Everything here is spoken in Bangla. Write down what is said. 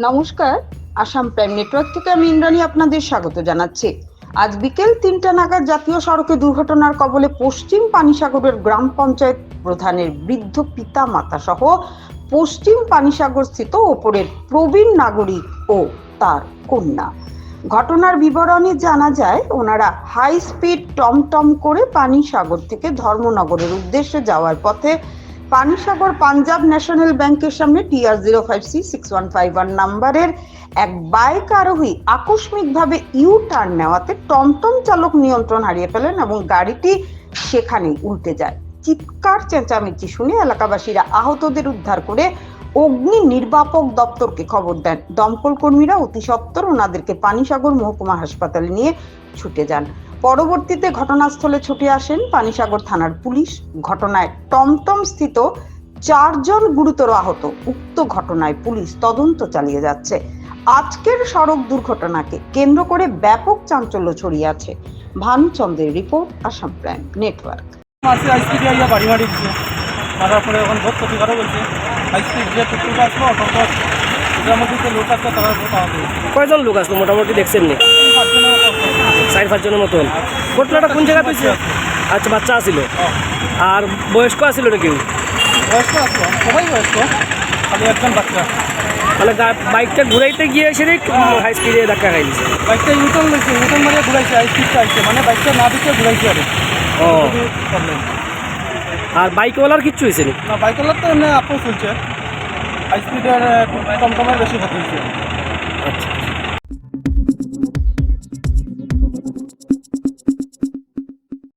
নমস্কার, আসাম প্রাইম নেটওয়ার্ক থেকে আমি ইন্দ্রাণী আপনাদের স্বাগত জানাচ্ছি। আজ বিকেল ৩টা নাগাদ জাতীয় সড়কে দুর্ঘটনার কবলে পশ্চিম পানিসাগরের গ্রাম পঞ্চায়েত প্রধানের বৃদ্ধ পিতা মাতা সহ পশ্চিম পানিসাগর স্থিত ওপরের প্রবীণ নাগরিক ও তার কন্যা। ঘটনার বিবরণে জানা যায়, ওনারা হাই স্পিড টমটম করে পানিসাগর থেকে ধর্মনগরের উদ্দেশ্যে যাওয়ার পথে পানিসাগর পাঞ্জাব ন্যাশনাল ব্যাংকের সামনে TR 05C6151 নাম্বারের এক বাইক আরোহী আকস্মিকভাবে ইউ টার্ন নেওয়াতে টমটম চালক নিয়ন্ত্রণ হারিয়ে ফেলেন এবং গাড়িটি সেখানেই উল্টে যায়। চিৎকার চেঁচামেচি শুনে এলাকাবাসীরা আহতদের উদ্ধার করে অগ্নি নির্বাপক দপ্তরকে খবর দেন। দমকল কর্মীরা অতি সত্বর ওনাদেরকে পানিসাগর মহকুমা হাসপাতালে নিয়ে ছুটে যান। পরবর্তীতে ঘটনাস্থলে ছুটে আসেন পানিসাগর থানার পুলিশ। ঘটনায় টমটম স্থিত 4 জন গুরুতর আহত। উক্ত ঘটনায় পুলিশ তদন্ত চালিয়ে যাচ্ছে। আজকের সড়ক দুর্ঘটনাকে কেন্দ্র করে ব্যাপক চাঞ্চল্য ছড়িয়ে আছে। ভানুচন্দ্রের রিপোর্ট, আসাম প্রাইম নেটওয়ার্ক। বাড়ি বাড়ি দিচ্ছে মারার পরে এখন বহুত ক্ষতিকারক হয়েছে। হাই স্পিড যে টুকটুক আসলো অটো এটার মধ্যে যে লোক আসলো তারা কয়জন লোক আসলো মোটামুটি দেখছেন নি? 4-5 জনের মতন। ঘটনাটা কোন জায়গায় হয়েছে? আচ্ছা, বাচ্চা আসছিল আর বয়স্ক আসছিল নাকি? বয়স্ক আসলো, সবাই বয়স্ক, খালি একজন বাচ্চা। তাহলে বাইকটা ঘুরাইতে গিয়ে সেটাই হাই স্পিডে ধাক্কা খাই দিচ্ছে। বাইকটা ইউটার্ন লইছে, ইউটার্ন মারিয়ে ঘুরাইছে, হাই স্পিডটা আসছে, মানে বাইকটা না দিচ্ছে ঘুরাইছে আর ও প্রবলেম। আর বাইকওয়ালার কিচ্ছু হয়েছে নি? না, বাইকওয়ালার তো এমনি আপু চলছে, হাই স্পিডের টমটমের বেশি ক্ষতি হয়েছে। আচ্ছা।